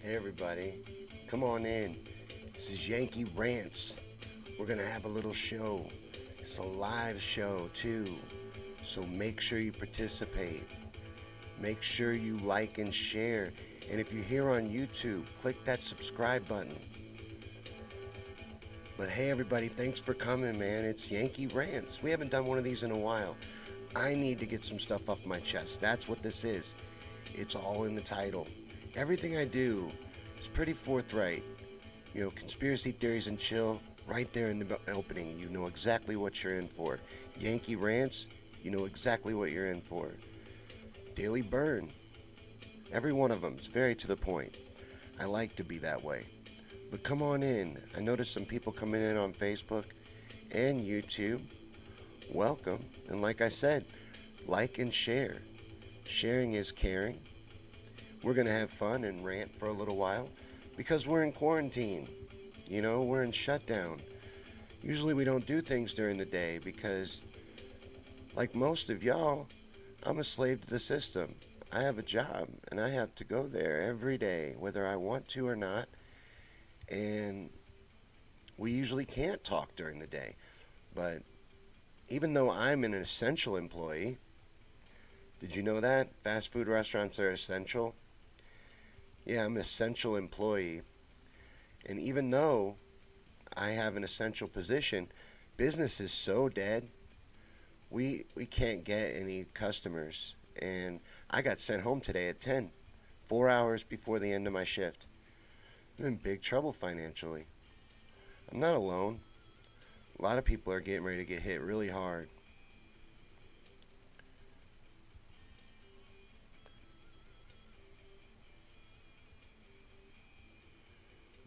Hey everybody, come on in. This is Yankey Rants. We're gonna have a little show. It's a live show too. So make sure you participate. Make sure you like and share. And if you're here on YouTube, click that subscribe button. But hey everybody, thanks for coming, man. It's Yankey Rants. We haven't done one of these in a while. I need to get some stuff off my chest. That's what this is. It's all in the title. Everything I do is pretty forthright. Conspiracy theories and chill, right there in the opening. You know exactly what you're in for. Yankee Rants, you know exactly what you're in for. Daily Burn, every one of them is very to the point. I like to be that way. But come on in. I noticed some people coming in on Facebook and YouTube. Welcome. And like I said, like and share. Sharing is caring. We're going to have fun and rant for a little while because we're in quarantine. We're in shutdown. Usually we don't do things during the day because, like most of y'all, I'm a slave to the system. I have a job and I have to go there every day, whether I want to or not. And we usually can't talk during the day. But even though I'm an essential employee, did you know that? Fast food restaurants are essential. Yeah, I'm an essential employee. And even though I have an essential position, business is so dead. We can't get any customers. And I got sent home today at 10, 4 hours before the end of my shift. I'm in big trouble financially. I'm not alone. A lot of people are getting ready to get hit really hard.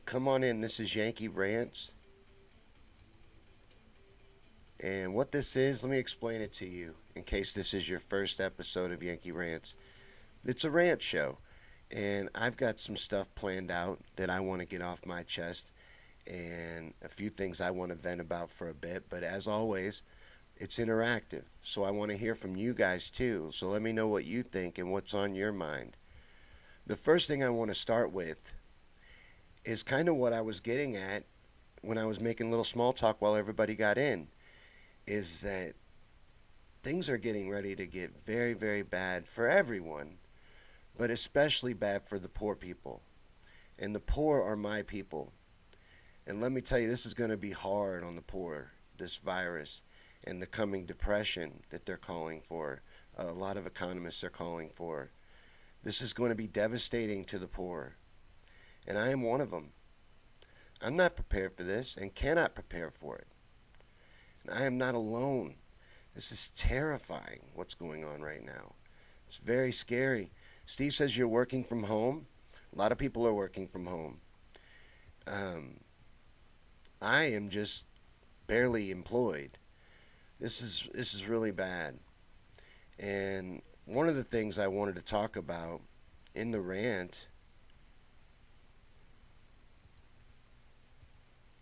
Come on in. This is Yankee Rants. And what this is, let me explain it to you in case this is your first episode of Yankee Rants. It's a rant show, and I've got some stuff planned out that I want to get off my chest and a few things I want to vent about for a bit. But as always, it's interactive, so I want to hear from you guys too. So let me know what you think and what's on your mind. The first thing I want to start with is kind of what I was getting at when I was making a little small talk while everybody got in, is that things are getting ready to get very, very bad for everyone, but especially bad for the poor people. And the poor are my people. And let me tell you, this is going to be hard on the poor, this virus, and the coming depression that they're calling for. A lot of economists are calling for. This is going to be devastating to the poor. And I am one of them. I'm not prepared for this and cannot prepare for it. And I am not alone. This is terrifying what's going on right now. It's very scary. Steve says you're working from home. A lot of people are working from home. Um, I am just barely employed. This is really bad. And one of the things I wanted to talk about in the rant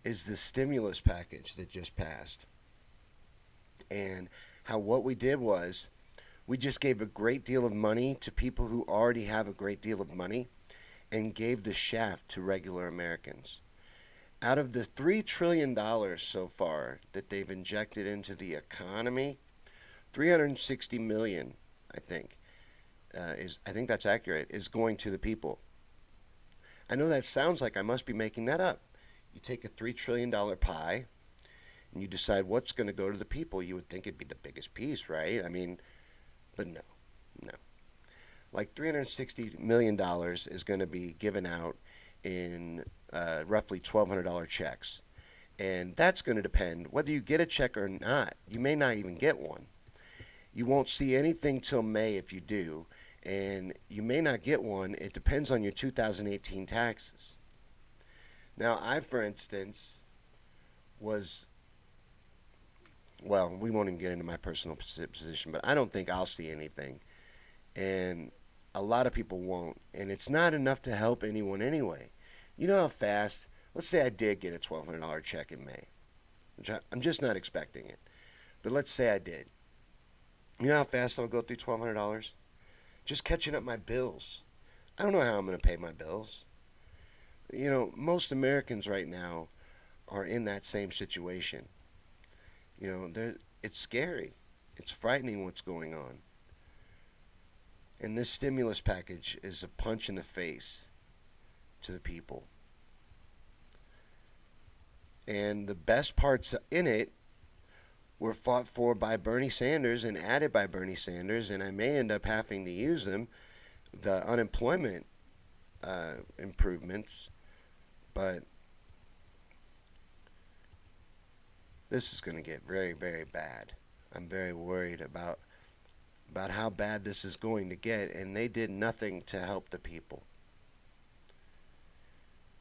is the stimulus package that just passed. And how what we did was we just gave a great deal of money to people who already have a great deal of money and gave the shaft to regular Americans. Out of the $3 trillion so far that they've injected into the economy, 360 million, I think, I think that's accurate, is going to the people. I know that sounds like I must be making that up. You take a $3 trillion pie and you decide what's going to go to the people. You would think it'd be the biggest piece, right? I mean, but no, no. Like $360 million is going to be given out in roughly $1,200 checks. And that's going to depend whether you get a check or not. You may not even get one. You won't see anything till May if you do. And you may not get one. It depends on your 2018 taxes. Now, I, for instance, was, well, we won't even get into my personal position, but I don't think I'll see anything. And a lot of people won't. And it's not enough to help anyone anyway. You know how fast, let's say I did get a $1,200 check in May, which I'm just not expecting it. But let's say I did. You know how fast I'll go through $1,200? Just catching up my bills. I don't know how I'm going to pay my bills. Most Americans right now are in that same situation. It's scary. It's frightening what's going on. And this stimulus package is a punch in the face to the people. And the best parts in it were fought for by Bernie Sanders and added by Bernie Sanders, and I may end up having to use them, the unemployment improvements, but this is going to get very, very bad. I'm very worried about how bad this is going to get, and they did nothing to help the people.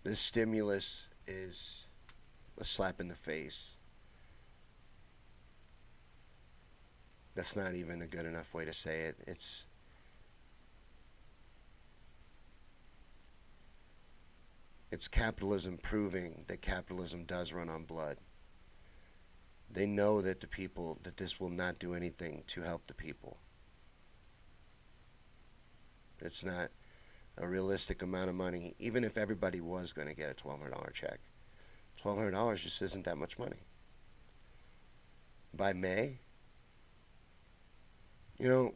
This stimulus is a slap in the face. That's not even a good enough way to say it. It's capitalism proving that capitalism does run on blood. They know that this will not do anything to help the people. It's not a realistic amount of money, even if everybody was going to get a $1,200 check. $1,200 just isn't that much money. By May, you know,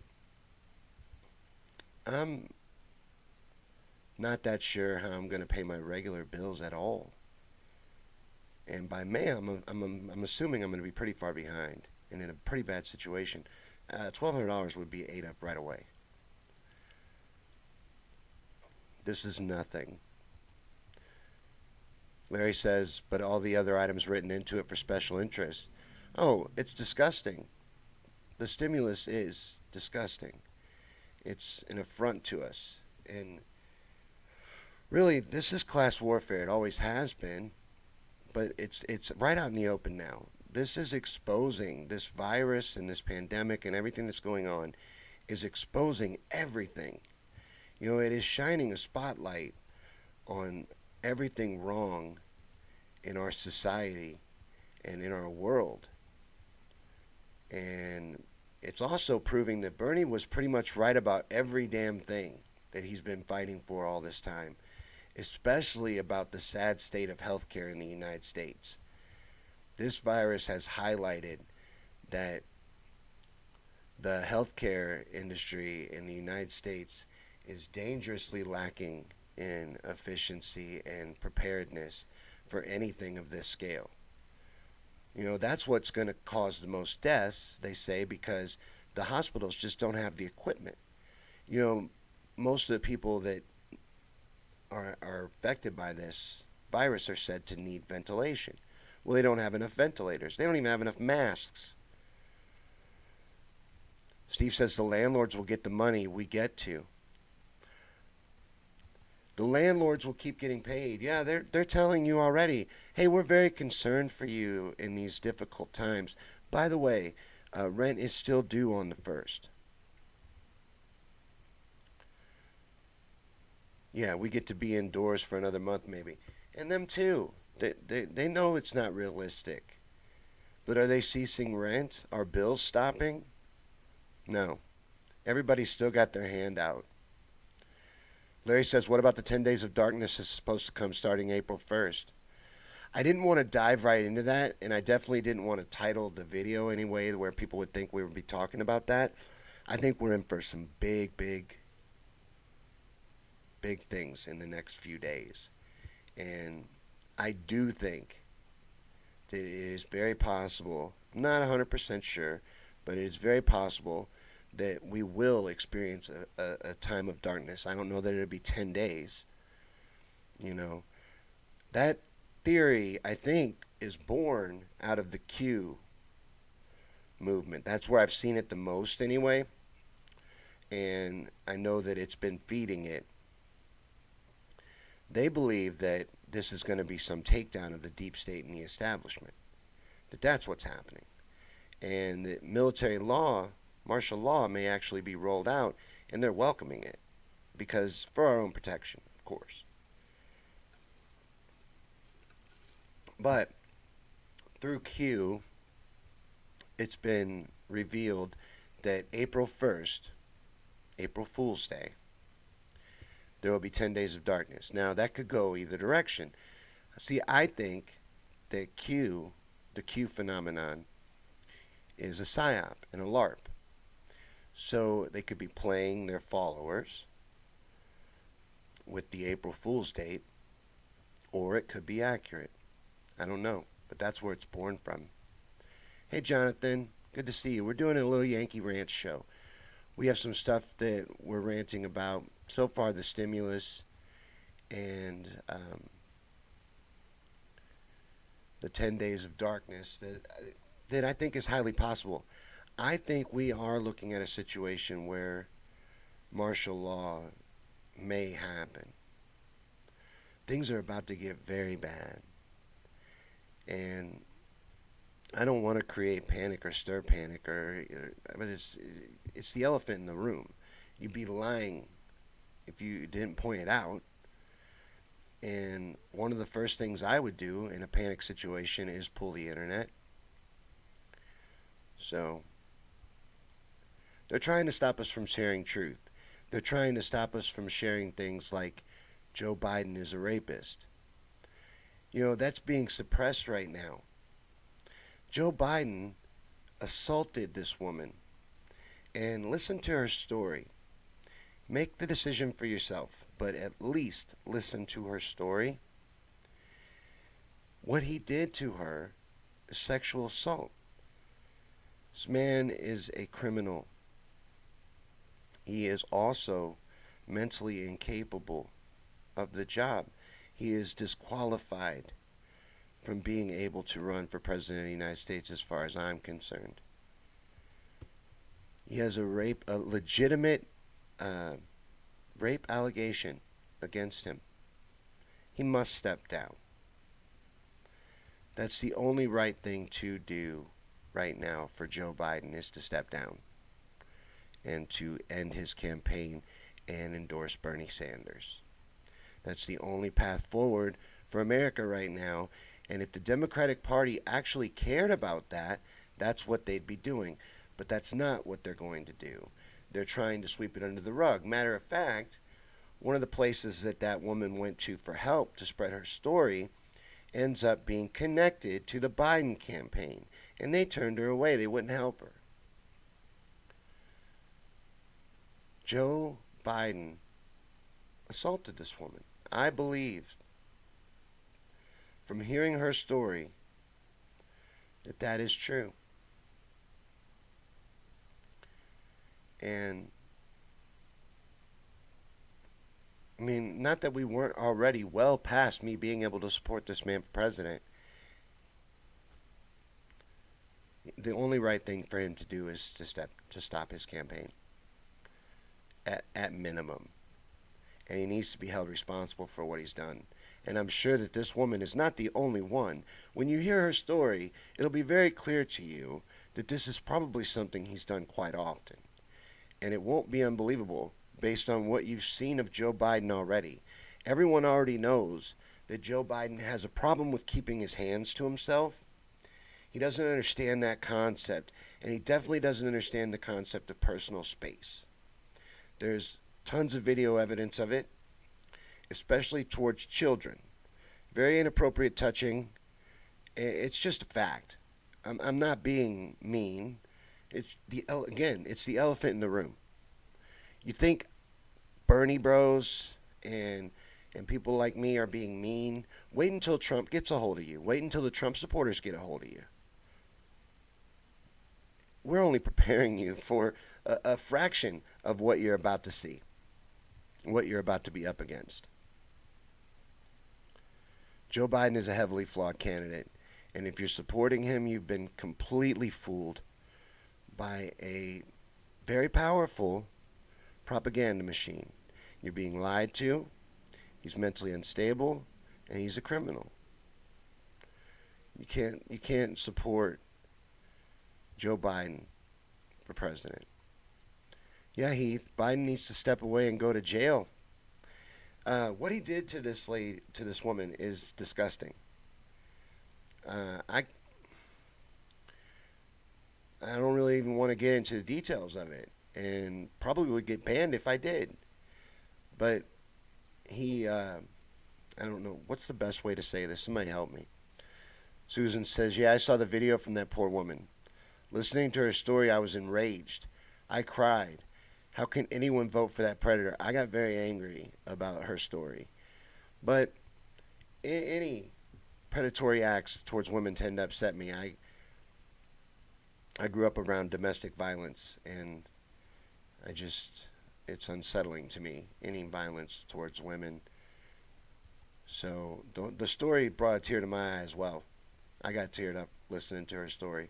I'm not that sure how I'm going to pay my regular bills at all. And by May, I'm assuming I'm going to be pretty far behind and in a pretty bad situation. $1,200 would be ate up right away. This is nothing. Larry says, but all the other items written into it for special interest. Oh, it's disgusting. The stimulus is disgusting. It's an affront to us. And really, this is class warfare. It always has been. But it's right out in the open now. This is exposing this virus and this pandemic and everything that's going on is exposing everything. It is shining a spotlight on everything wrong in our society and in our world. And it's also proving that Bernie was pretty much right about every damn thing that he's been fighting for all this time, especially about the sad state of healthcare in the United States. This virus has highlighted that the healthcare industry in the United States is dangerously lacking in efficiency and preparedness for anything of this scale. That's what's going to cause the most deaths, they say, because the hospitals just don't have the equipment. Most of the people that are affected by this virus are said to need ventilation. Well, they don't have enough ventilators. They don't even have enough masks. Steve says the landlords will get the money we get to. The landlords will keep getting paid. Yeah, they're telling you already, hey, we're very concerned for you in these difficult times. By the way, rent is still due on the 1st. Yeah, we get to be indoors for another month maybe. And them too. They know it's not realistic. But are they ceasing rent? Are bills stopping? No. Everybody's still got their hand out. Larry says, what about the 10 days of darkness that's supposed to come starting April 1st? I didn't want to dive right into that, and I definitely didn't want to title the video anyway where people would think we would be talking about that. I think we're in for some big, big, big things in the next few days. And I do think that it is very possible, I'm not 100% sure, but it is very possible that we will experience a time of darkness. I don't know that it'll be 10 days. That theory, I think, is born out of the Q movement. That's where I've seen it the most anyway. And I know that it's been feeding it. They believe that this is going to be some takedown of the deep state and the establishment. That's what's happening. And that military law, martial law, may actually be rolled out, and they're welcoming it because for our own protection, of course. But through Q, it's been revealed that April 1st, April Fool's Day, There will be 10 days of darkness. Now, that could go either direction. See, I think that the Q phenomenon, is a psyop and a LARP. So they could be playing their followers with the April Fool's date, or it could be accurate. I don't know, but that's where it's born from. Hey, Jonathan, good to see you. We're doing a little Yankee Rants show. We have some stuff that we're ranting about. So far, the stimulus and the 10 days of darkness that I think is highly possible. I think we are looking at a situation where martial law may happen. Things are about to get very bad. And I don't want to create panic or stir panic, but it's the elephant in the room. You'd be lying if you didn't point it out. And one of the first things I would do in a panic situation is pull the internet. So they're trying to stop us from sharing truth. They're trying to stop us from sharing things like Joe Biden is a rapist. You know, that's being suppressed right now. Joe Biden assaulted this woman. And listen to her story. Make the decision for yourself, but at least listen to her story. What he did to her is sexual assault. This man is a criminal. He is also mentally incapable of the job. He is disqualified from being able to run for president of the United States as far as I'm concerned. He has a legitimate rape allegation against him. He must step down. That's the only right thing to do right now for Joe Biden, is to step down and to end his campaign and endorse Bernie Sanders. That's the only path forward for America right now. And if the Democratic Party actually cared about that, that's what they'd be doing. But that's not what they're going to do. They're trying to sweep it under the rug. Matter of fact, one of the places that woman went to for help to spread her story ends up being connected to the Biden campaign. And they turned her away. They wouldn't help her. Joe Biden assaulted this woman. I believe, from hearing her story, that is true. And I mean, not that we weren't already well past me being able to support this man for president. The only right thing for him to do is to stop his campaign at minimum. And he needs to be held responsible for what he's done. And I'm sure that this woman is not the only one. When you hear her story, it'll be very clear to you that this is probably something he's done quite often. And it won't be unbelievable based on what you've seen of Joe Biden already. Everyone already knows that Joe Biden has a problem with keeping his hands to himself. He doesn't understand that concept, and he definitely doesn't understand the concept of personal space. There's tons of video evidence of it, especially towards children. Very inappropriate touching. It's just a fact. I'm not being mean. It's the elephant in the room. You think Bernie bros and people like me are being mean? Wait until Trump gets a hold of you. Wait until the Trump supporters get a hold of you. We're only preparing you for a fraction of what you're about to see, what you're about to be up against. Joe Biden is a heavily flawed candidate, and if you're supporting him, you've been completely fooled by a very powerful propaganda machine. You're being lied to. He's mentally unstable, and he's a criminal. You can't support Joe Biden for president. Yeah, Heath, Biden needs to step away and go to jail. What he did to this woman is disgusting. I don't really even want to get into the details of it, and probably would get banned if I did. But I don't know, what's the best way to say this? Somebody help me. Susan says, yeah, I saw the video from that poor woman. Listening to her story, I was enraged. I cried. How can anyone vote for that predator? I got very angry about her story. But any predatory acts towards women tend to upset me. I grew up around domestic violence, and it's unsettling to me, any violence towards women. So the story brought a tear to my eye as well. I got teared up listening to her story.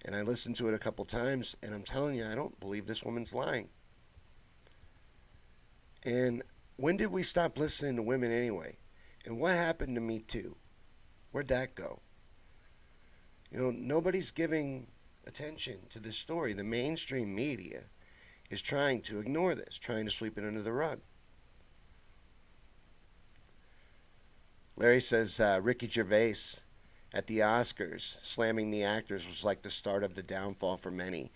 And I listened to it a couple times, and I'm telling you, I don't believe this woman's lying. And when did we stop listening to women anyway? And what happened to Me Too? Where'd that go? Nobody's giving attention to this story. The mainstream media is trying to ignore this, trying to sweep it under the rug. Larry says Ricky Gervais at the Oscars slamming the actors was like the start of the downfall for many.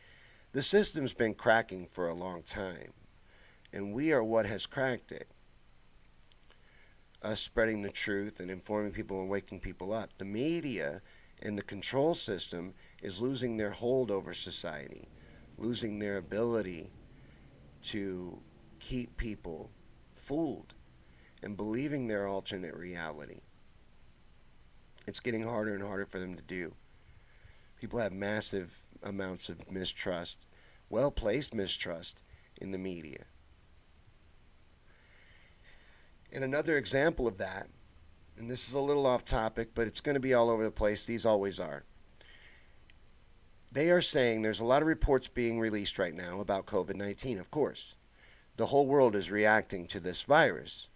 The system's been cracking for a long time, and we are what has cracked it. Us spreading the truth and informing people and waking people up. The media and the control system is losing their hold over society, losing their ability to keep people fooled and believing their alternate reality. It's getting harder and harder for them to do. People have massive amounts of mistrust, well-placed mistrust in the media. And another example of that, and this is a little off topic, but it's going to be all over the place. These always are. They are saying there's a lot of reports being released right now about COVID-19, of course. The whole world is reacting to this virus.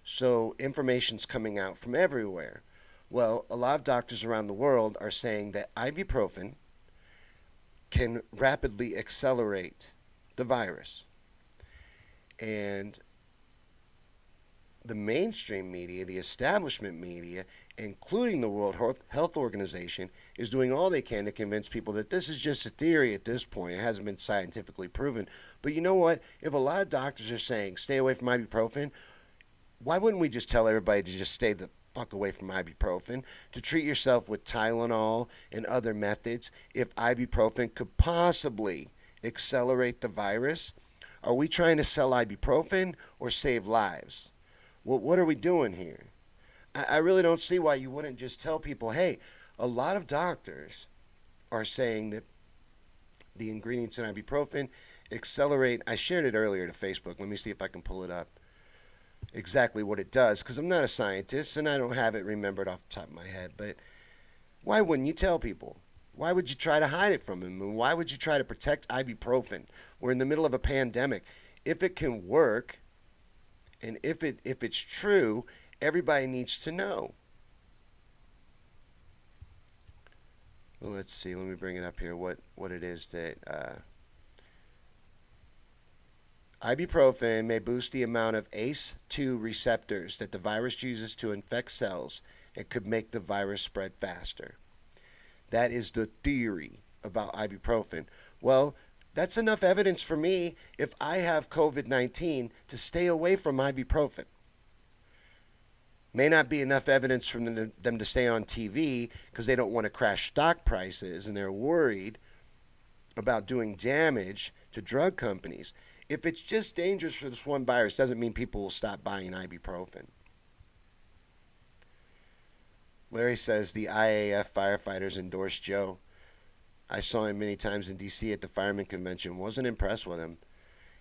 So information's coming out from everywhere. Well, a lot of doctors around the world are saying that ibuprofen can rapidly accelerate the virus. And the mainstream media, the establishment media, including the World Health Organization, is doing all they can to convince people that this is just a theory at this point. It hasn't been scientifically proven. But you know what? If a lot of doctors are saying stay away from ibuprofen, why wouldn't we just tell everybody to just stay the fuck away from ibuprofen, to treat yourself with Tylenol and other methods if ibuprofen could possibly accelerate the virus? Are we trying to sell ibuprofen or save lives? What are we doing here? I really don't see why you wouldn't just tell people, hey, a lot of doctors are saying that the ingredients in ibuprofen accelerate. I shared it earlier to Facebook. Let me see if I can pull it up. Exactly what it does, because I'm not a scientist and I don't have it remembered off the top of my head. But why wouldn't you tell people? Why would you try to hide it from them? And why would you try to protect ibuprofen? We're in the middle of a pandemic. If it can work, and if it's true, everybody needs to know. Well, let's see. Let me bring it up here. What it is that ibuprofen may boost the amount of ACE2 receptors that the virus uses to infect cells and could make the virus spread faster. That is the theory about ibuprofen. Well, that's enough evidence for me, if I have COVID-19, to stay away from ibuprofen. May not be enough evidence for them to stay on TV because they don't want to crash stock prices and they're worried about doing damage to drug companies. If it's just dangerous for this one virus, doesn't mean people will stop buying ibuprofen. Larry says the IAF firefighters endorsed Joe. I saw him many times in D.C. at the fireman convention. Wasn't impressed with him.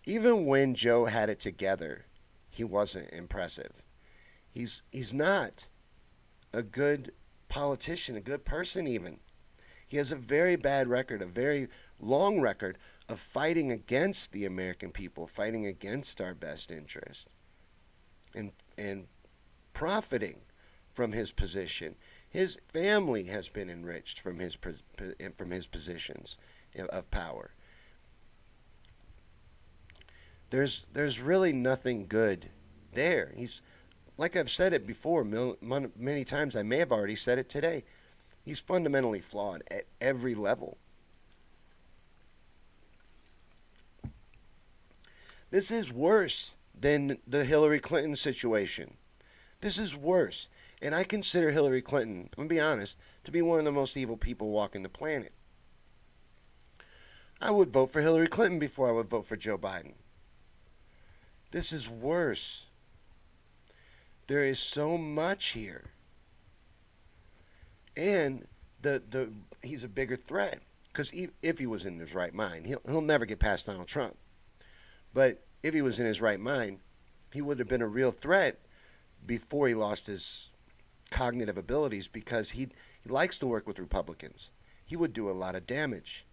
Even when Joe had it together, he wasn't impressive. He's not a good politician, a good person even. He has a very bad record, a very long record of fighting against the American people, fighting against our best interest, and profiting from his position. His family has been enriched from his positions of power. There's really nothing good there. He's, like I've said it before many times, I may have already said it today, he's fundamentally flawed at every level. This is worse than the Hillary Clinton situation. This is worse. And I consider Hillary Clinton, I'm going to be honest, to be one of the most evil people walking the planet. I would vote for Hillary Clinton before I would vote for Joe Biden. This is worse. There is so much here. And he's a bigger threat. Because if he was in his right mind, he'll never get past Donald Trump. But if he was in his right mind, he would have been a real threat before he lost his cognitive abilities, because he likes to work with Republicans. He would do a lot of damage.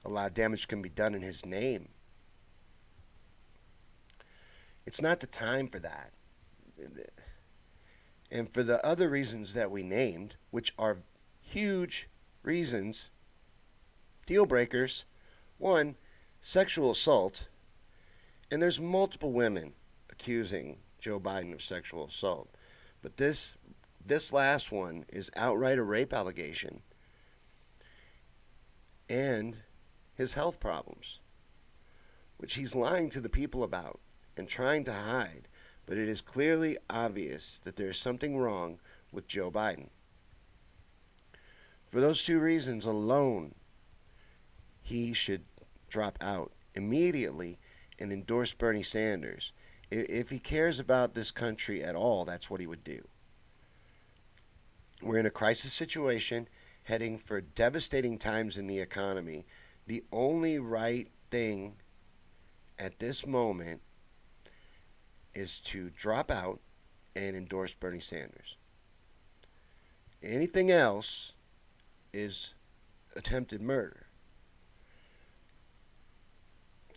A lot of damage can be done in his name. It's not the time for that. And for the other reasons that we named, which are huge reasons, deal breakers. One, sexual assault. And there's multiple women accusing Joe Biden of sexual assault. But this last one is outright a rape allegation. And his health problems, which he's lying to the people about and trying to hide. But it is clearly obvious that there is something wrong with Joe Biden. For those two reasons alone, he should drop out immediately and endorse Bernie Sanders. If he cares about this country at all, that's what he would do. We're in a crisis situation, heading for devastating times in the economy. The only right thing at this moment is to drop out and endorse Bernie Sanders. Anything else is attempted murder.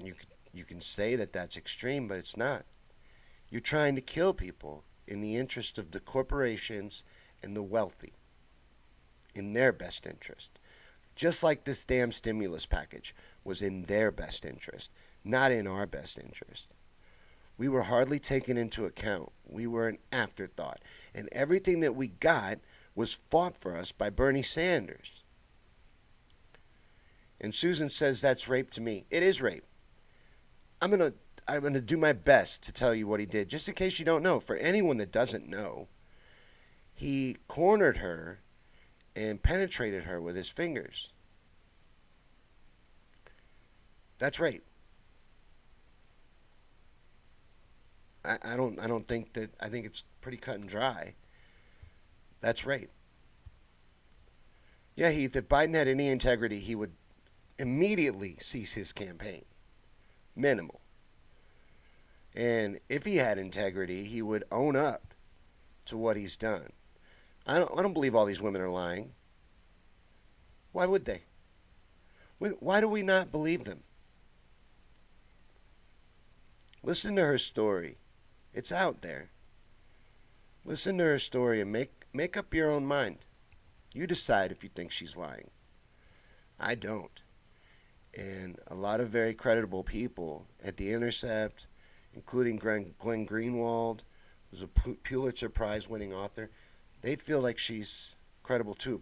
You can say that that's extreme, but it's not. You're trying to kill people in the interest of the corporations and the wealthy, in their best interest. Just like this damn stimulus package was in their best interest, not in our best interest. We were hardly taken into account. We were an afterthought. And everything that we got was fought for us by Bernie Sanders. And Susan says that's rape to me. It is rape. I'm gonna do my best to tell you what he did, just in case you don't know. For anyone that doesn't know, he cornered her and penetrated her with his fingers. That's rape. I don't think that. I think it's pretty cut and dry. That's rape. Yeah, Heath, if Biden had any integrity, he would immediately cease his campaign. Minimal. And if he had integrity, he would own up to what he's done. I don't believe all these women are lying. Why would they? Why do we not believe them? Listen to her story. It's out there. Listen to her story and make up your own mind. You decide if you think she's lying. I don't. And a lot of very credible people at The Intercept, including Glenn Greenwald, who's a Pulitzer Prize winning author, they feel like she's credible too.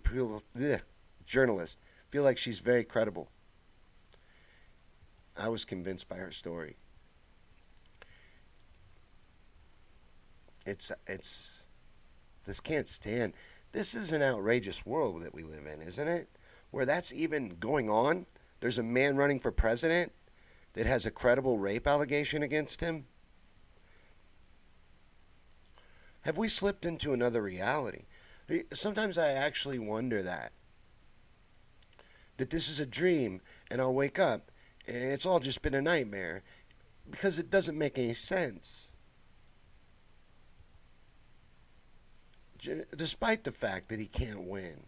Journalists feel like she's very credible. I was convinced by her story. It's this can't stand. This is an outrageous world that we live in, isn't it? Where that's even going on. There's a man running for president that has a credible rape allegation against him. Have we slipped into another reality? Sometimes I actually wonder that this is a dream, and I'll wake up and it's all just been a nightmare, because it doesn't make any sense. Despite the fact that he can't win,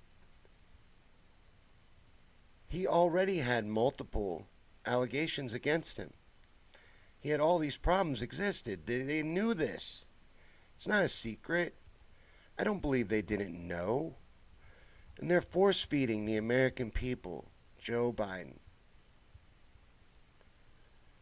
he already had multiple allegations against him. He had all these problems existed. They knew this. It's not a secret. I don't believe they didn't know. And they're force-feeding the American people Joe Biden.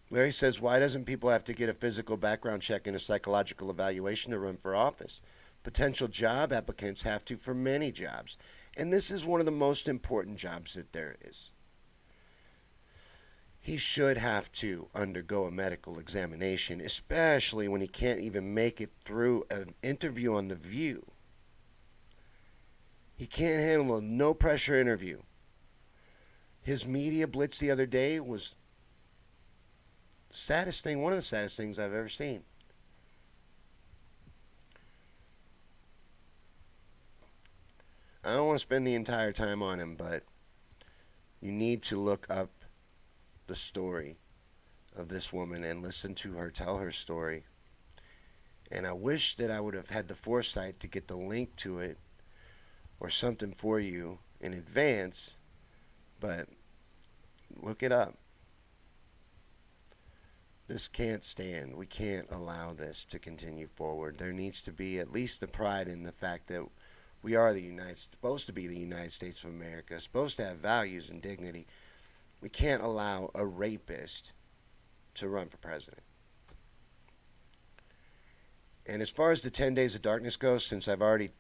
Larry says, why doesn't people have to get a physical background check and a psychological evaluation to run for office? Potential job applicants have to for many jobs. And this is one of the most important jobs that there is. he should have to undergo a medical examination, especially when he can't even make it through an interview on The View. He can't handle a no pressure interview. His media blitz the other day was the saddest thing, one of the saddest things I've ever seen. I don't want to spend the entire time on him, but you need to look up the story of this woman and listen to her tell her story. And I wish that I would have had the foresight to get the link to it or something for you in advance, but look it up. This can't stand. We can't allow this to continue forward. There needs to be at least the pride in the fact that we are supposed to be the United States of America, supposed to have values and dignity. We can't allow a rapist to run for president. And as far as the 10 days of darkness goes, since I've already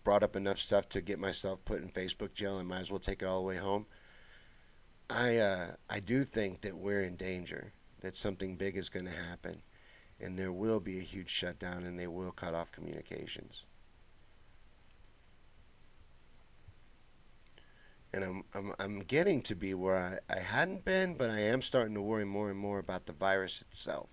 brought up enough stuff to get myself put in Facebook jail, I might as well take it all the way home. I do think that we're in danger, that something big is going to happen, and there will be a huge shutdown, and they will cut off communications. And I'm getting to be where I hadn't been, but I am starting to worry more and more about the virus itself.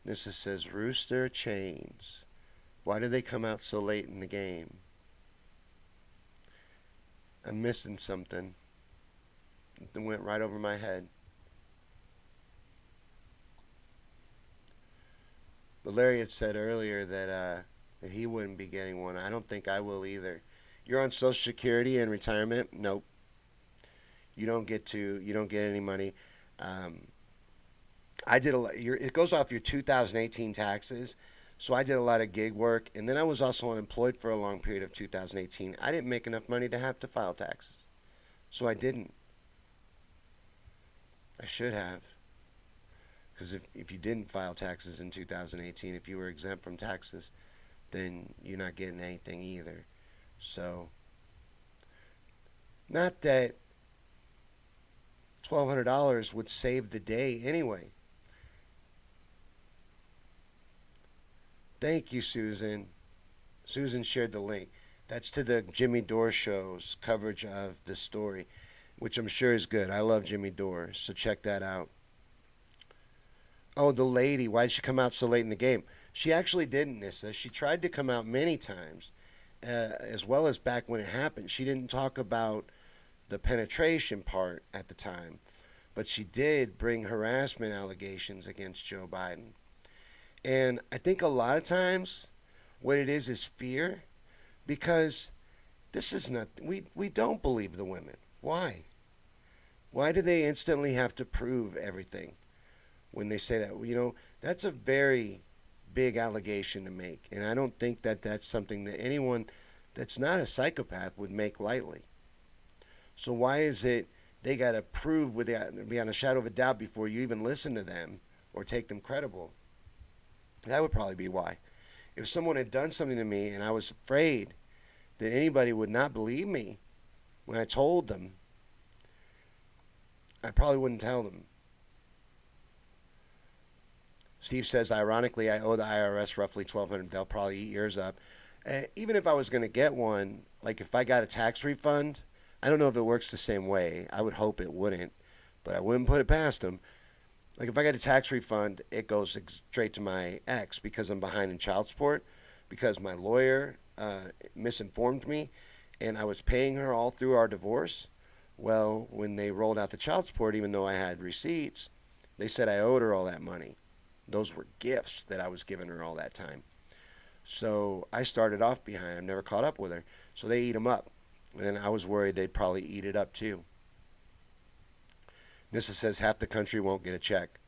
Nissa says, Rooster chains. Why did they come out so late in the game? I'm missing something. It went right over my head. But Larry had said earlier that he wouldn't be getting one. I don't think I will either. You're on Social Security and retirement? Nope. You don't get any money. I did it goes off your 2018 taxes. So I did a lot of gig work, and then I was also unemployed for a long period of 2018. I didn't make enough money to have to file taxes. So I didn't. I should have. Because if you didn't file taxes in 2018, if you were exempt from taxes, then you're not getting anything either. So, not that $1,200 would save the day anyway. Thank you, Susan. Susan shared the link. That's to the Jimmy Dore show's coverage of the story, which I'm sure is good. I love Jimmy Dore, so check that out. Oh, the lady. Why did she come out so late in the game? She actually didn't, Nissa. She tried to come out many times, as well as back when it happened. She didn't talk about the penetration part at the time, but she did bring harassment allegations against Joe Biden. And I think a lot of times what it is fear, because this is not, we don't believe the women. Why? Why do they instantly have to prove everything when they say that? That's a very big allegation to make. And I don't think that that's something that anyone that's not a psychopath would make lightly. So why is it they got to prove beyond a shadow of a doubt before you even listen to them or take them credible? That would probably be why. If someone had done something to me and I was afraid that anybody would not believe me when I told them, I probably wouldn't tell them. Steve says, ironically, I owe the IRS roughly $1,200. They'll probably eat yours up. Even if I was going to get one, like if I got a tax refund, I don't know if it works the same way. I would hope it wouldn't, but I wouldn't put it past them. Like if I get a tax refund, it goes straight to my ex because I'm behind in child support, because my lawyer misinformed me, and I was paying her all through our divorce. Well, when they rolled out the child support, even though I had receipts, they said I owed her all that money. Those were gifts that I was giving her all that time. So I started off behind. I've never caught up with her. So they eat them up. And I was worried they'd probably eat it up too. Nissa says half the country won't get a check.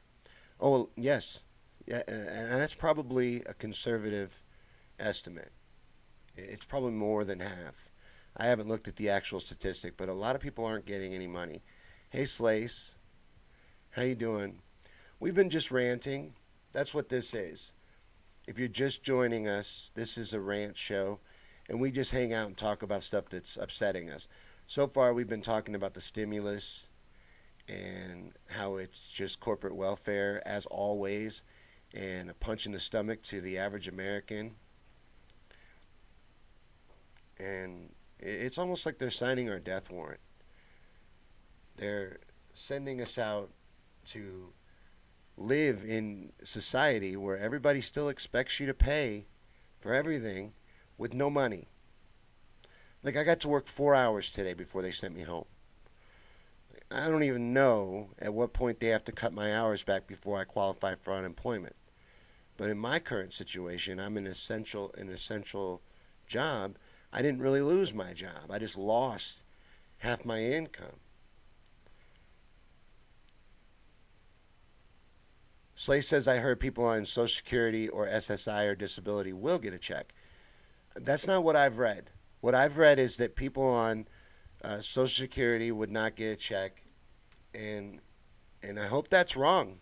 Oh, well, yes. Yeah, and that's probably a conservative estimate. It's probably more than half. I haven't looked at the actual statistic, but a lot of people aren't getting any money. Hey, Slace. How you doing? We've been just ranting. That's what this is. If you're just joining us, this is a rant show. and we just hang out and talk about stuff that's upsetting us. So far, we've been talking about the stimulus and how it's just corporate welfare, as always, and a punch in the stomach to the average American. And it's almost like they're signing our death warrant. They're sending us out to live in society where everybody still expects you to pay for everything with no money. Like, I got to work 4 hours today before they sent me home. I don't even know at what point they have to cut my hours back before I qualify for unemployment. But in my current situation, I'm an essential job. I didn't really lose my job. I just lost half my income. Slay says, I heard people on Social Security or SSI or disability will get a check. That's not what I've read. What I've read is that people on Social Security would not get a check, and I hope that's wrong.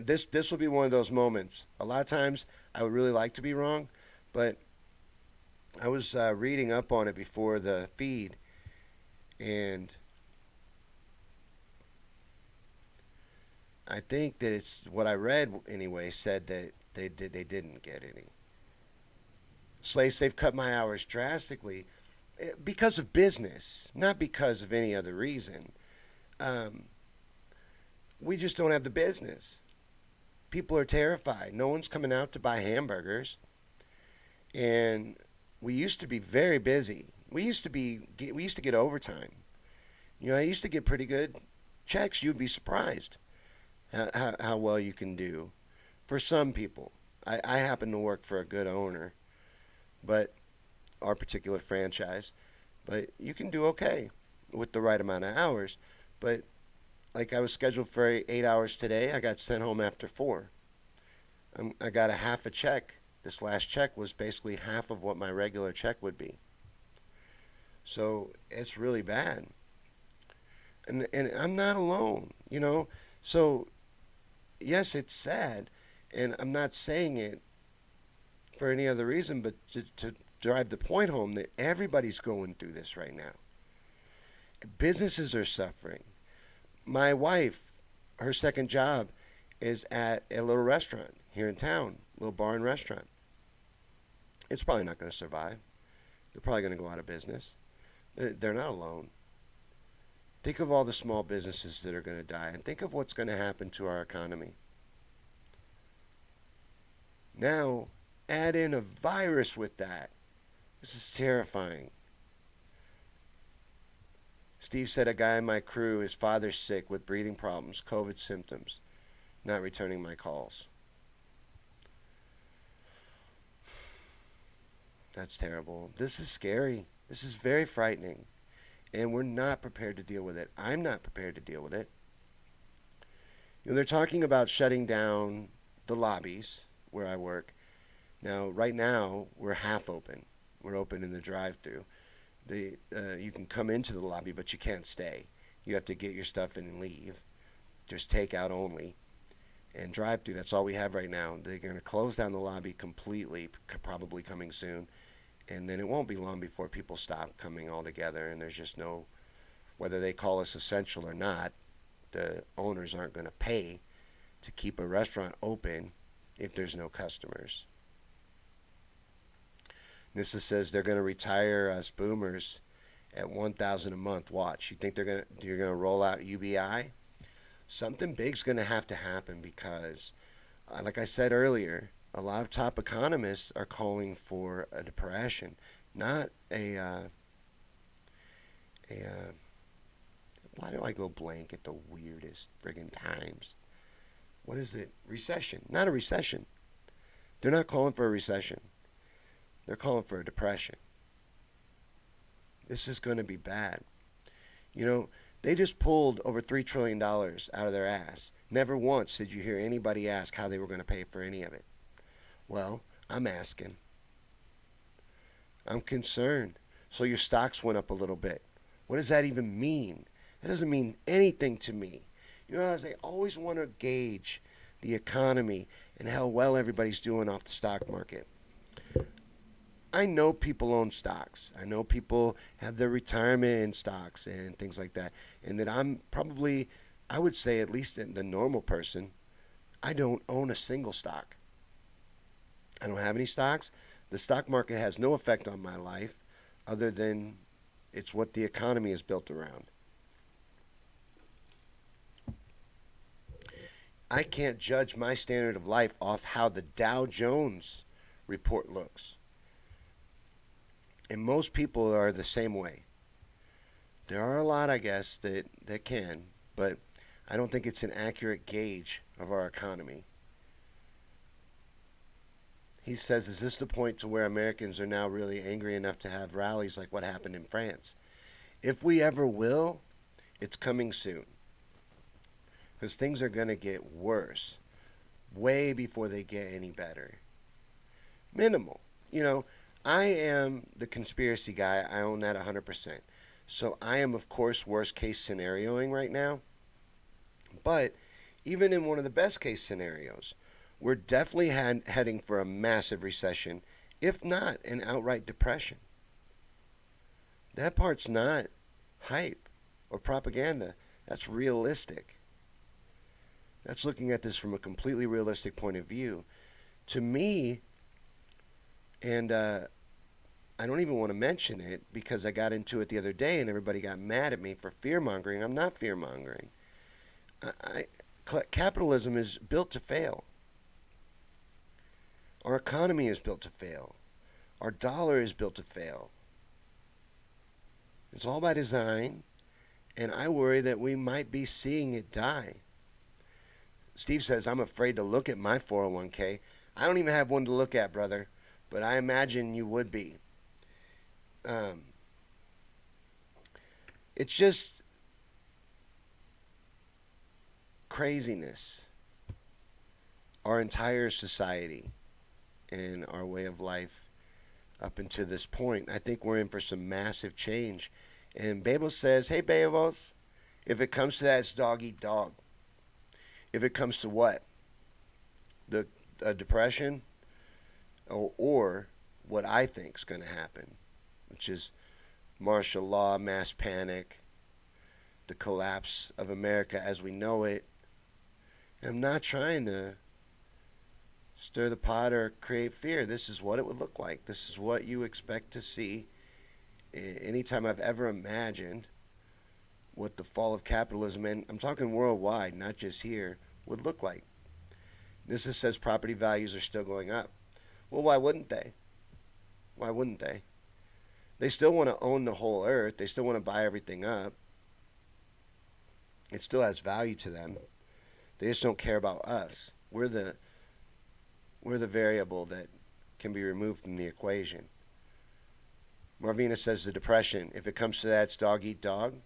This will be one of those moments. A lot of times, I would really like to be wrong, but I was reading up on it before the feed, and I think that it's what I read anyway said that they didn't get any. Slaves, they've cut my hours drastically because of business, not because of any other reason. Um, we just don't have the business. People are terrified. No one's coming out to buy hamburgers, and we used to be very busy. We used to get overtime. I used to get pretty good checks. You'd be surprised how well you can do for some people. I happen to work for a good owner, but our particular franchise, but you can do okay with the right amount of hours. But like, I was scheduled for 8 hours today. I got sent home after 4. I got a half a check. This last check was basically half of what my regular check would be. So it's really bad. And I'm not alone. So yes, it's sad, and I'm not saying it for any other reason but to drive the point home that everybody's going through this right now. Businesses are suffering. My wife, her second job is at a little restaurant here in town, little bar and restaurant. It's probably not going to survive. They're probably going to go out of business. They're not alone. Think of all the small businesses that are going to die, and think of what's going to happen to our economy. Now, add in a virus with that. This is terrifying. Steve said, a guy in my crew, his father's sick with breathing problems, COVID symptoms, not returning my calls. That's terrible. This is scary. This is very frightening. And we're not prepared to deal with it. I'm not prepared to deal with it. They're talking about shutting down the lobbies where I work. Now, right now, we're half open. We're open in the drive-through. You can come into the lobby, but you can't stay. You have to get your stuff in and leave. There's takeout only. And drive-through, that's all we have right now. They're going to close down the lobby completely, probably coming soon. And then it won't be long before people stop coming altogether, and there's just no, whether they call us essential or not, the owners aren't going to pay to keep a restaurant open if there's no customers. Nissa says they're going to retire us boomers at $1,000 a month. Watch. You think you're going to roll out UBI? Something big's going to have to happen because, like I said earlier, a lot of top economists are calling for a depression, not why do I go blank at the weirdest friggin' times? What is it? Recession. Not a recession. They're not calling for a recession. They're calling for a depression. This is going to be bad. They just pulled over $3 trillion out of their ass. Never once did you hear anybody ask how they were going to pay for any of it. Well, I'm asking. I'm concerned. So your stocks went up a little bit. What does that even mean? It doesn't mean anything to me. As they always want to gauge the economy and how well everybody's doing off the stock market. I know people own stocks. I know people have their retirement in stocks and things like that. And that I'm probably, I would say, at least in the normal person, I don't own a single stock. I don't have any stocks. The stock market has no effect on my life other than it's what the economy is built around. I can't judge my standard of life off how the Dow Jones report looks. And most people are the same way. There are a lot, I guess, that can, but I don't think it's an accurate gauge of our economy. He says, is this the point to where Americans are now really angry enough to have rallies like what happened in France? If we ever will, it's coming soon. Because things are going to get worse way before they get any better. Minimal. You know, I am the conspiracy guy. I own that 100%. So I am, of course, worst case scenarioing right now. But even in one of the best case scenarios, we're definitely heading for a massive recession, if not an outright depression. That part's not hype or propaganda. That's realistic. That's looking at this from a completely realistic point of view. To me, and I don't even want to mention it because I got into it the other day and everybody got mad at me for fear mongering. I'm not fear mongering. Capitalism is built to fail. Our economy is built to fail. Our dollar is built to fail. It's all by design, and I worry that we might be seeing it die. Steve says, I'm afraid to look at my 401k. I don't even have one to look at, brother, but I imagine you would be. It's just craziness. Our entire society and our way of life up until this point, I think we're in for some massive change. And Babel says, hey, Babels, if it comes to that, it's dog eat dog. If it comes to what? The depression or what I think is going to happen, which is martial law, mass panic, the collapse of America as we know it. And I'm not trying to stir the pot or create fear. This is what it would look like. This is what you expect to see. Anytime I've ever imagined what the fall of capitalism, and I'm talking worldwide, not just here, would look like. This says property values are still going up. Well, why wouldn't they? Why wouldn't they? They still want to own the whole earth. They still want to buy everything up. It still has value to them. They just don't care about us. We're the variable that can be removed from the equation. Marvina says the depression, if it comes to that, it's dog eat dog.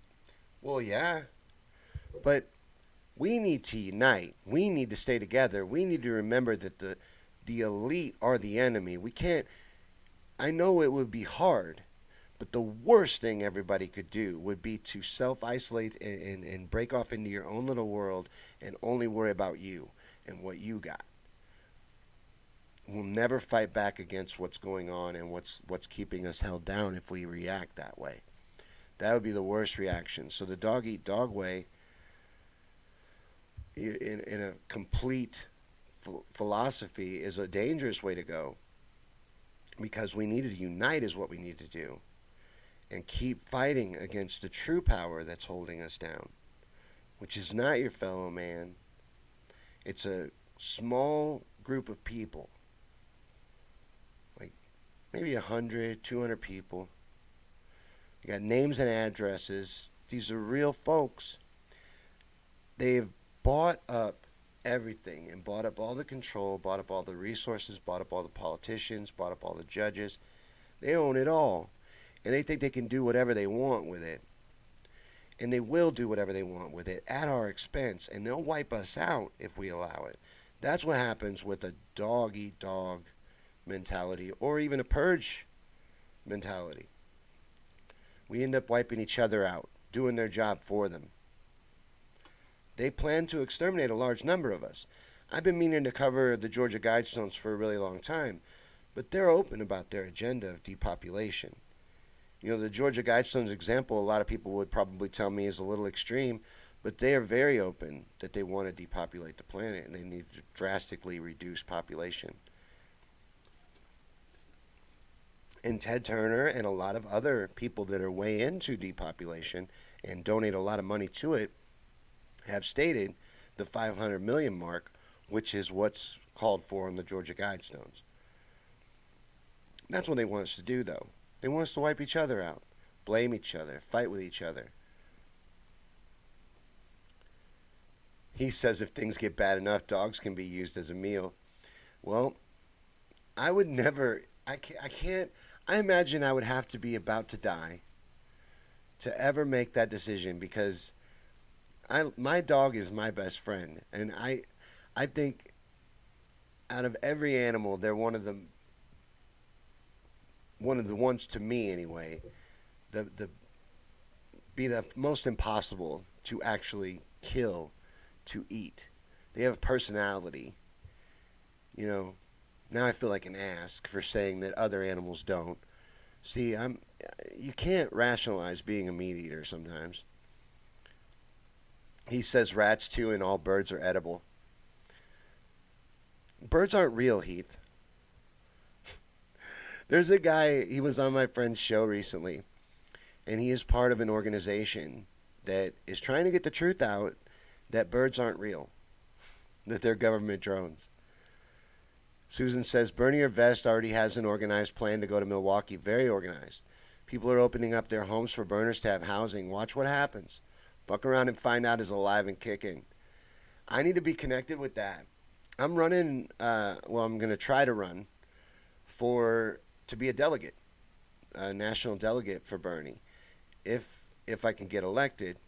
Well, yeah. But we need to unite. We need to stay together. We need to remember that the elite are the enemy. We can't, I know it would be hard, but the worst thing everybody could do would be to self-isolate and break off into your own little world and only worry about you and what you got. We'll never fight back against what's going on and what's keeping us held down if we react that way. That would be the worst reaction. So the dog eat dog way, in a complete philosophy, is a dangerous way to go, because we need to unite is what we need to do and keep fighting against the true power that's holding us down, which is not your fellow man. It's a small group of people, like maybe 100, 200 people. You got names and addresses. These are real folks. They've bought up everything and bought up all the control, bought up all the resources, bought up all the politicians, bought up all the judges. They own it all. And they think they can do whatever they want with it. And they will do whatever they want with it at our expense. And they'll wipe us out if we allow it. That's what happens with a dog-eat-dog mentality, or even a purge mentality. We end up wiping each other out, doing their job for them. They plan to exterminate a large number of us. I've been meaning to cover the Georgia Guidestones for a really long time, but they're open about their agenda of depopulation. You know, the Georgia Guidestones example, a lot of people would probably tell me is a little extreme, but they are very open that they want to depopulate the planet and they need to drastically reduce population. And Ted Turner and a lot of other people that are way into depopulation and donate a lot of money to it have stated the 500 million mark, which is what's called for in the Georgia Guidestones. That's what they want us to do, though. They want us to wipe each other out, blame each other, fight with each other. He says if things get bad enough, dogs can be used as a meal. Well, I would never, I can't, I imagine I would have to be about to die to ever make that decision because my dog is my best friend. And I think out of every animal, they're one of the ones to me anyway, the be the most impossible to actually kill, to eat. They have a personality. You know, now I feel like an ass for saying that other animals don't. See, you can't rationalize being a meat eater sometimes. He says rats too and all birds are edible. Birds aren't real, Heath. There's a guy, he was on my friend's show recently, and he is part of an organization that is trying to get the truth out that birds aren't real, that they're government drones. Susan says Bernie or Vest already has an organized plan to go to Milwaukee, very organized. People are opening up their homes for burners to have housing. Watch what happens. Fuck around and find out is alive and kicking. I need to be connected with that. I'm running, I'm going to try to run to be a delegate, a national delegate for Bernie, if I can get elected,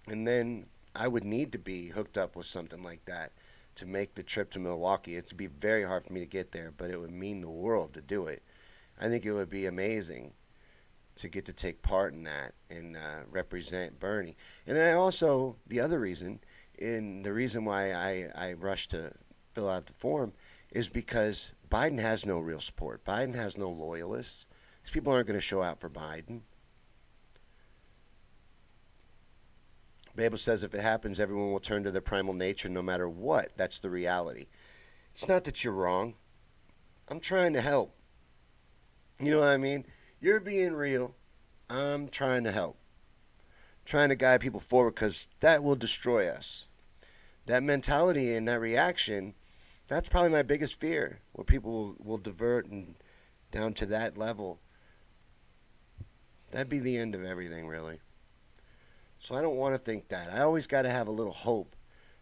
and then I would need to be hooked up with something like that to make the trip to Milwaukee. It'd be very hard for me to get there, but it would mean the world to do it. I think it would be amazing to get to take part in that and represent Bernie. And then I also, the other reason, and the reason why I rushed to fill out the form is because Biden has no real support. Biden has no loyalists. These people aren't going to show out for Biden. Babel says if it happens, everyone will turn to their primal nature no matter what. That's the reality. It's not that you're wrong. I'm trying to help. You know what I mean? You're being real. I'm trying to help. Trying to guide people forward because that will destroy us. That mentality and that reaction, that's probably my biggest fear, where people will divert and down to that level. That'd be the end of everything, really. So I don't want to think that. I always got to have a little hope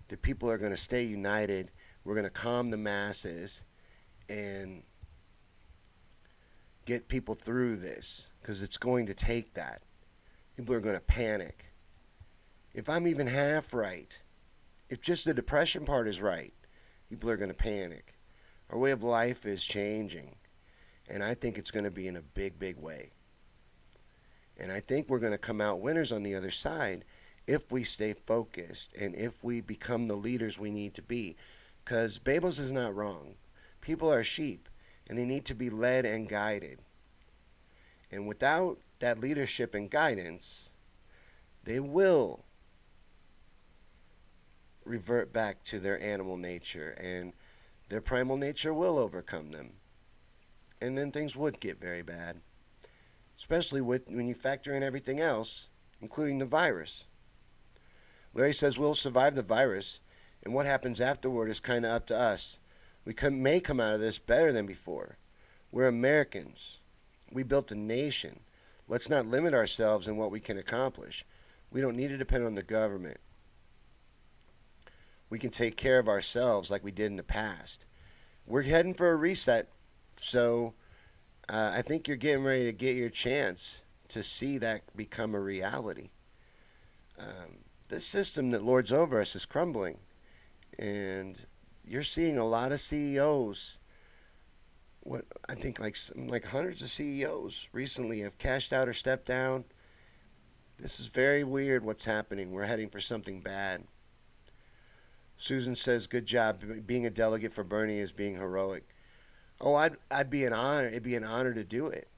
that people are going to stay united. We're going to calm the masses and get people through this because it's going to take that. People are going to panic. If I'm even half right, if just the depression part is right, people are going to panic. Our way of life is changing, and I think it's going to be in a big, big way. And I think we're going to come out winners on the other side if we stay focused and if we become the leaders we need to be. Because Babels is not wrong. People are sheep, and they need to be led and guided. And without that leadership and guidance, they will revert back to their animal nature, and their primal nature will overcome them. And then things would get very bad. Especially when you factor in everything else, including the virus. Larry says we'll survive the virus, and what happens afterward is kind of up to us. We may come out of this better than before. We're Americans. We built a nation. Let's not limit ourselves in what we can accomplish. We don't need to depend on the government. We can take care of ourselves like we did in the past. We're heading for a reset, so I think you're getting ready to get your chance to see that become a reality. This system that lords over us is crumbling, and you're seeing a lot of CEOs. What I think like hundreds of CEOs recently have cashed out or stepped down. This is very weird what's happening. We're heading for something bad. Susan says, good job. Being a delegate for Bernie is being heroic. Oh, I'd be an honor. It'd be an honor to do it.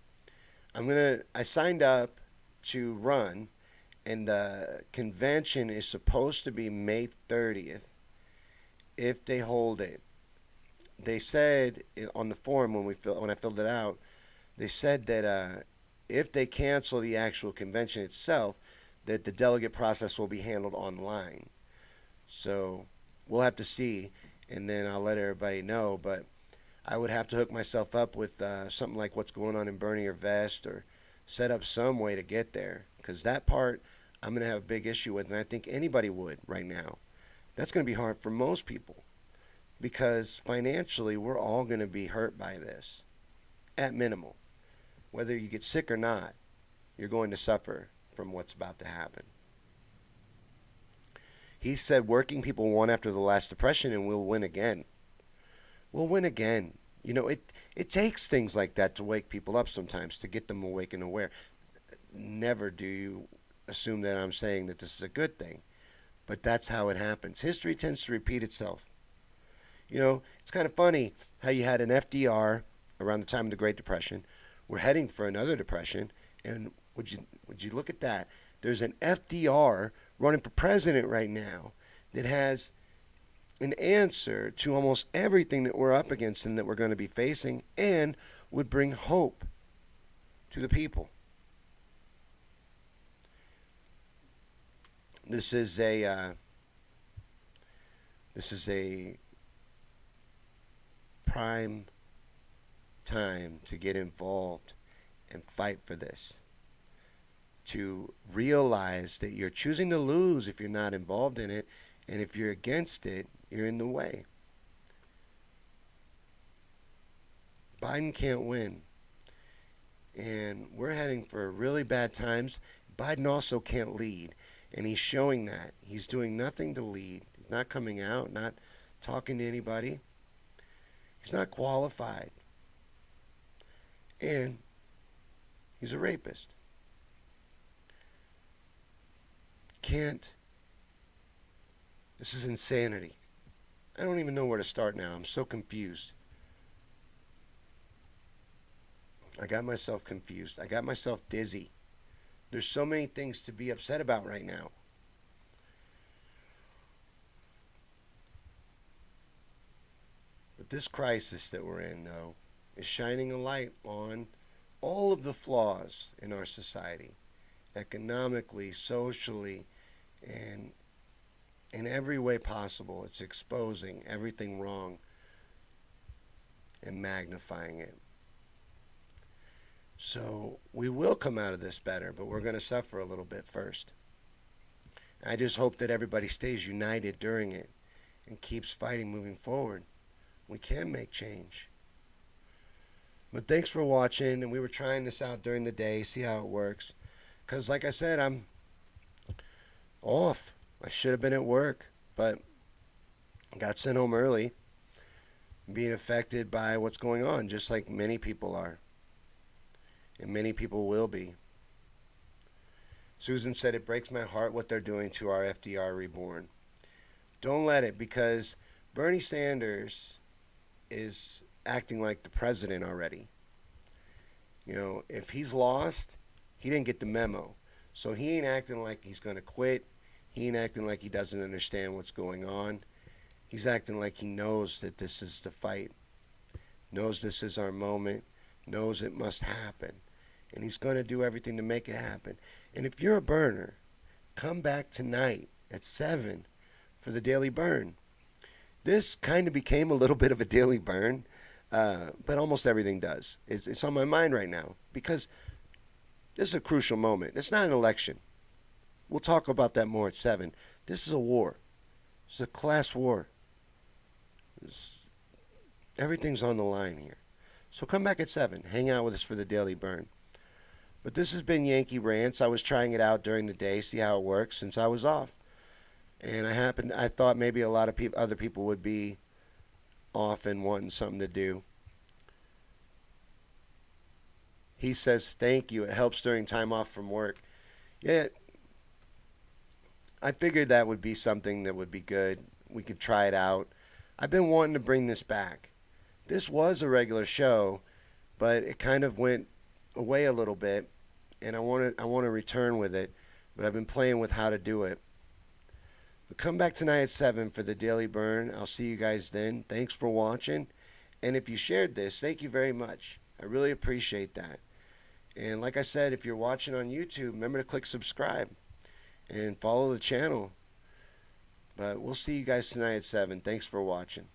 I signed up to run, and the convention is supposed to be May 30th if they hold it. They said on the form when I filled it out, they said that if they cancel the actual convention itself, that the delegate process will be handled online. So we'll have to see, and then I'll let everybody know. But I would have to hook myself up with something like what's going on in Bernie or Vest, or set up some way to get there, because that part I'm going to have a big issue with, and I think anybody would right now. That's going to be hard for most people because financially we're all going to be hurt by this at minimal. Whether you get sick or not, you're going to suffer from what's about to happen. He said working people won after the last depression and we'll win again. We'll win again. It takes things like that to wake people up sometimes, to get them awake and aware. Never do you assume that I'm saying that this is a good thing, but that's how it happens. History tends to repeat itself. It's kind of funny how you had an FDR around the time of the Great Depression. We're heading for another depression, and would you look at that? There's an FDR running for president right now that has an answer to almost everything that we're up against and that we're going to be facing, and would bring hope to the people. This is a prime time to get involved and fight for this. To realize that you're choosing to lose if you're not involved in it, and if you're against it, you're in the way. Biden can't win. And we're heading for really bad times. Biden also can't lead. And he's showing that. He's doing nothing to lead. He's not coming out, not talking to anybody. He's not qualified. And he's a rapist. Can't. This is insanity. I don't even know where to start now. I'm so confused. I got myself confused. I got myself dizzy. There's so many things to be upset about right now. But this crisis that we're in, though, is shining a light on all of the flaws in our society, economically, socially, and in every way possible. It's exposing everything wrong and magnifying it. So we will come out of this better, but we're going to suffer a little bit first. I just hope that everybody stays united during it and keeps fighting moving forward. We can make change. But thanks for watching, and we were trying this out during the day, see how it works. Because like I said, I'm off. I should have been at work, but got sent home early, being affected by what's going on, just like many people are. And many people will be. Susan said, it breaks my heart what they're doing to our FDR reborn. Don't let it, because Bernie Sanders is acting like the president already. If he's lost, he didn't get the memo. So he ain't acting like he's going to quit. He ain't acting like he doesn't understand what's going on. He's acting like he knows that this is the fight, knows this is our moment, knows it must happen. And he's going to do everything to make it happen. And if you're a burner, come back tonight at 7 for the Daily Burn. This kind of became a little bit of a daily burn, but almost everything does. It's on my mind right now because this is a crucial moment. It's not an election. We'll talk about that more at 7. This is a war. It's a class war. Everything's on the line here. So come back at 7. Hang out with us for the Daily Burn. But this has been Yankey Rants. I was trying it out during the day, see how it works, since I was off. And I thought maybe a lot of other people would be off and wanting something to do. He says, thank you. It helps during time off from work. Yeah, I figured that would be something that would be good. We could try it out. I've been wanting to bring this back. This was a regular show, but it kind of went away a little bit, and I want to return with it, but I've been playing with how to do it. But come back tonight at 7 for the Daily Burn. I'll see you guys then. Thanks for watching. And if you shared this, thank you very much. I really appreciate that. And like I said, if you're watching on YouTube, remember to click subscribe and follow the channel. But we'll see you guys tonight at 7. Thanks for watching.